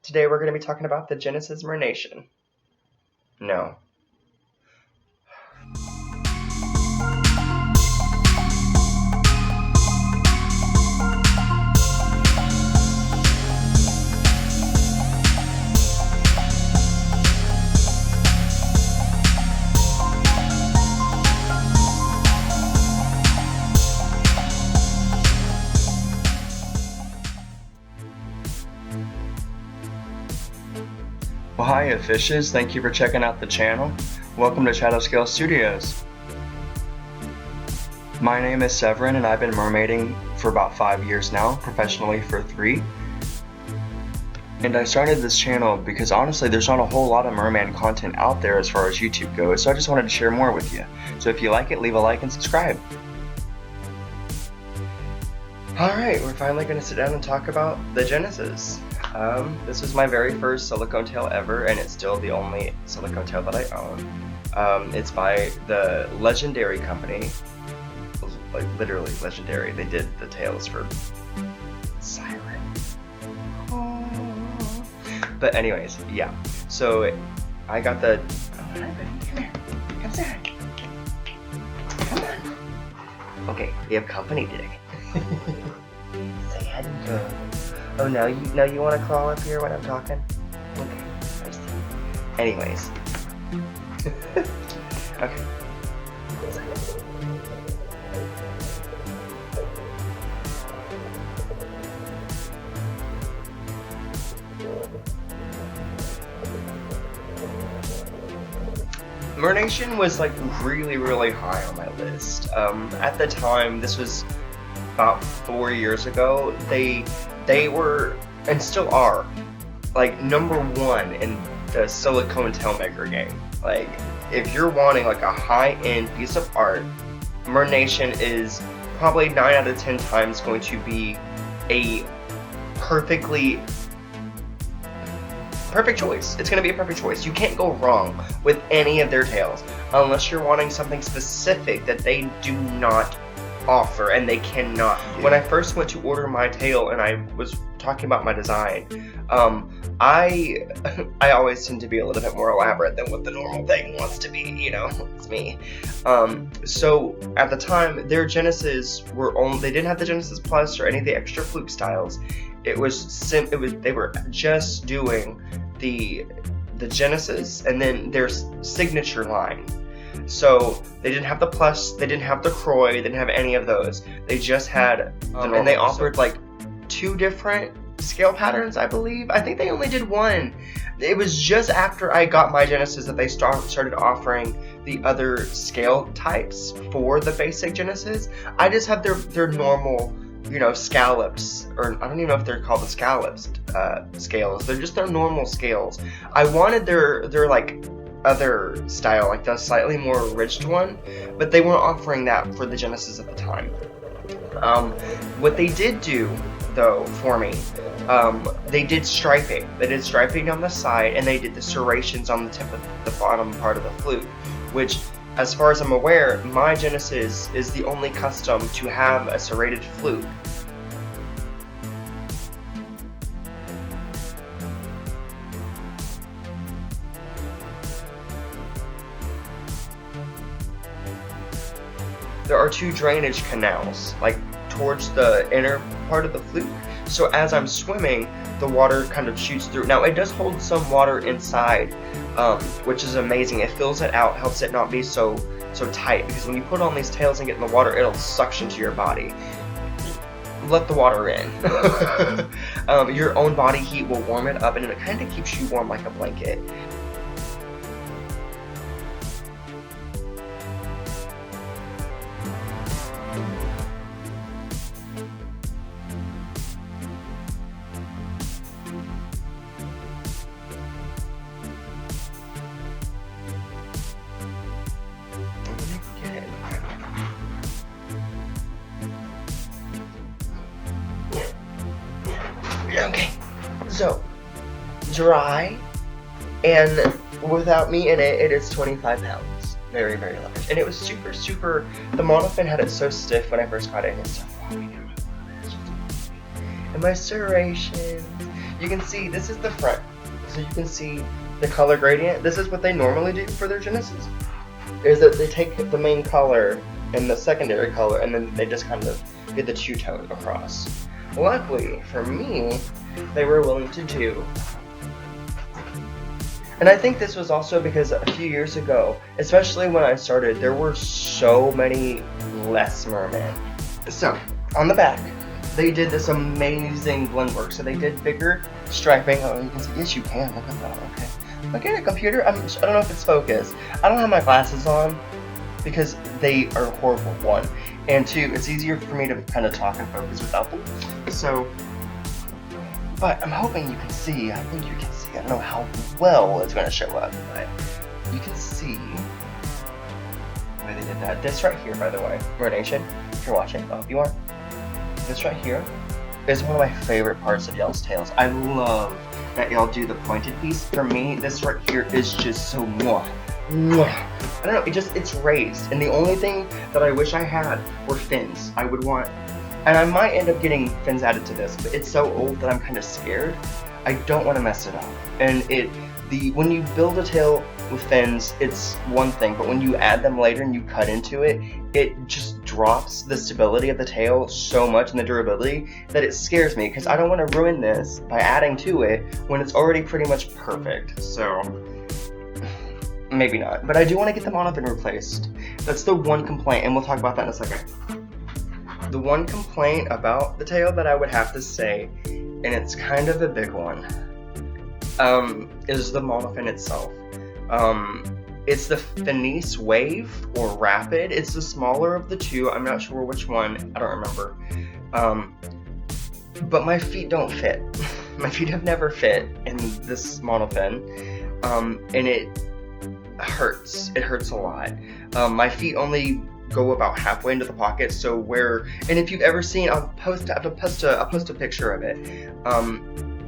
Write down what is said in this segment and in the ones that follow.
Today we're going to be talking about the Genesis MerNation. No. Well, hiya fishes, thank you for checking out the channel. Welcome to Shadowscale Studios. My name is Severin and I've been mermaiding for about 5 years now, professionally for 3. And I started this channel because honestly there's not a whole lot of merman content out there as far as YouTube goes, so I just wanted to share more with you. So if you like it, leave a like and subscribe. Alright, we're finally going to sit down and talk about the Genesis. This was my very first silicone tail ever, and it's still the only silicone tail that I own. It's by the Legendary company, like literally legendary. They did the tails for Siren. Oh. But anyways, yeah. So I got the. Oh, hi, baby. Come here. Come say hi. Come on. Okay, we have company today. Say hello. Oh, now you want to crawl up here when I'm talking? Okay, I see. Anyways. Okay. MerNation was like really high on my list. At the time, this was about 4 years ago, they were, and still are, like #1 in the silicone tail maker game. Like, if you're wanting like a high-end piece of art, MerNation is probably 9 out of 10 times going to be a perfect choice. It's going to be a perfect choice. You can't go wrong with any of their tails, unless you're wanting something specific that they do not offer, and they cannot do. When I first went to order my tail and I was talking about my design, I always tend to be a little bit more elaborate than what the normal thing wants to be, you know, it's me. So at the time, their Genesis they didn't have the Genesis Plus or any of the extra fluke styles. They were just doing the Genesis and then their signature line. So they didn't have the Plus, they didn't have the Croy, they didn't have any of those. They just had and they offered like 2 different scale patterns, I believe. I think they only did 1. It was just after I got my Genesis that they started offering the other scale types for the basic Genesis. I just have their normal, you know, scallops, or I don't even know if they're called the scallops scales. They're just their normal scales. I wanted their like other style, like the slightly more ridged one, but they weren't offering that for the Genesis at the time. What they did do though for me, they did striping. They did striping on the side, and they did the serrations on the tip of the bottom part of the fluke, which, as far as I'm aware, my Genesis is the only custom to have a serrated fluke. There are 2 drainage canals, like towards the inner part of the fluke. So as I'm swimming, the water kind of shoots through. Now it does hold some water inside, which is amazing. It fills it out, helps it not be so tight, because when you put on these tails and get in the water, it'll suction to your body. Let the water in. Your own body heat will warm it up, and it kind of keeps you warm like a blanket. Okay, so dry, and without me in it, it is 25 pounds. Very large. And it was super, the monofin had it so stiff when I first got it, and it's so floppy now. And my serrations. You can see, this is the front. So you can see the color gradient. This is what they normally do for their Genesis. Is that they take the main color and the secondary color, and then they just kind of get the two-tone across. Luckily, for me, they were willing to do. And I think this was also because a few years ago, especially when I started, there were so many less mermen. So, on the back, they did this amazing blend work. So they did bigger striping. Oh, you can see, yes you can, look at that, okay. Look at it, computer, I don't know if it's focused. I don't have my glasses on because they are horrible, one. And two, it's easier for me to kind of talk and focus without them. So, but I'm hoping you can see, I think you can see, I don't know how well it's going to show up, but you can see the way they did that. This right here, by the way, MerNation, if you're watching, I hope you are. This right here is one of my favorite parts of y'all's tails. I love that y'all do the pointed piece. For me, this right here is just so mwah. I don't know, it's raised, and the only thing that I wish I had were fins. I would want, and I might end up getting fins added to this, but it's so old that I'm kind of scared. I don't want to mess it up. And when you build a tail with fins, it's one thing, but when you add them later and you cut into it, it just drops the stability of the tail so much and the durability that it scares me, because I don't want to ruin this by adding to it when it's already pretty much perfect. So maybe not, but I do want to get the monofin replaced. That's the one complaint, and we'll talk about that in a second. The one complaint about the tail that I would have to say, and it's kind of a big one, is the monofin itself. It's the Finesse Wave or Rapid. It's the smaller of the two. I'm not sure which one. I don't remember. But my feet don't fit. My feet have never fit in this monofin, and it hurts. It hurts a lot. My feet only go about halfway into the pocket, so and if you've ever seen, I'll post a picture of it.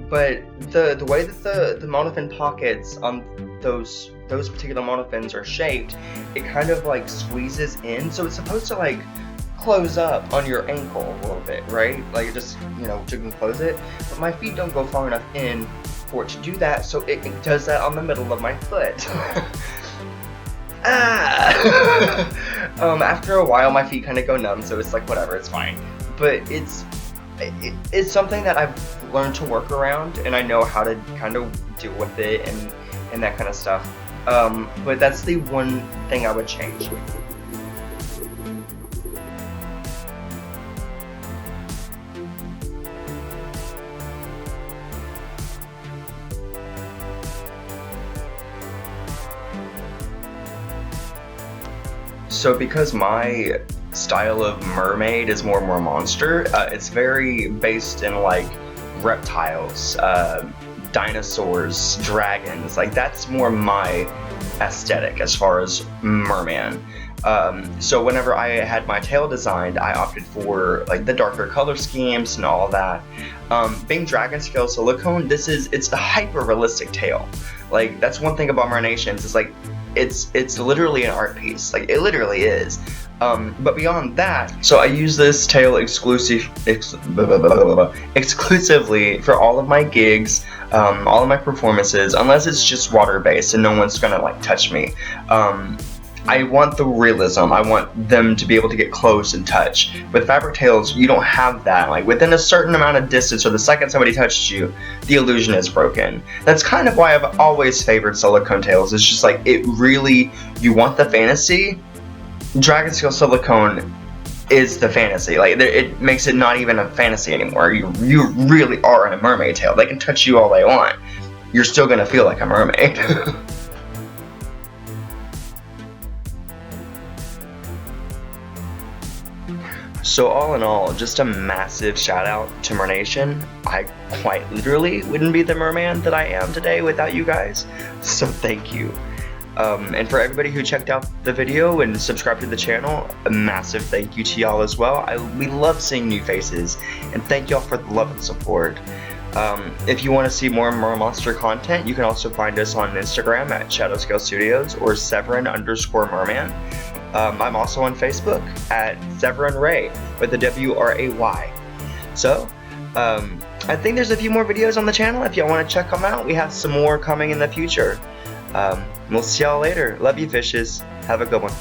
But the way that the monofin pockets on those particular monofins are shaped, it kind of like squeezes in, so it's supposed to like close up on your ankle a little bit, right? Like just, you can close it. But my feet don't go far enough in for it to do that, so it does that on the middle of my foot. After a while, my feet kind of go numb, so it's like whatever, it's fine. But it's something that I've learned to work around, and I know how to kind of deal with it and that kind of stuff. But that's the one thing I would change. So because my style of mermaid is more Mermonster, it's very based in like reptiles, dinosaurs, dragons. Like that's more my aesthetic as far as merman. So whenever I had my tail designed, I opted for like the darker color schemes and all that. Being Shadowscale silicone, it's the hyper realistic tail. Like that's one thing about MerNations, is like it's literally an art piece. Like it literally is. But beyond that, so I use this tail exclusively for all of my gigs, all of my performances, unless it's just water based and no one's gonna like touch me. I want the realism. I want them to be able to get close and touch. With fabric tails, you don't have that. Like within a certain amount of distance, or the second somebody touches you, the illusion is broken. That's kind of why I've always favored silicone tails. It's just like, it really, you want the fantasy. Shadowscale silicone is the fantasy. Like it makes it not even a fantasy anymore. You really are in a mermaid tail. They can touch you all they want. You're still gonna feel like a mermaid. So all in all, just a massive shout out to MerNation. I quite literally wouldn't be the merman that I am today without you guys. So thank you. And for everybody who checked out the video and subscribed to the channel, a massive thank you to y'all as well. We love seeing new faces, and thank y'all for the love and support. If you want to see more Mermonster content, you can also find us on Instagram at Shadowscale Studios or Severin_Merman. I'm also on Facebook at Severin Ray with the W-R-A-Y. So, I think there's a few more videos on the channel if y'all want to check them out. We have some more coming in the future. We'll see y'all later. Love you, fishes. Have a good one.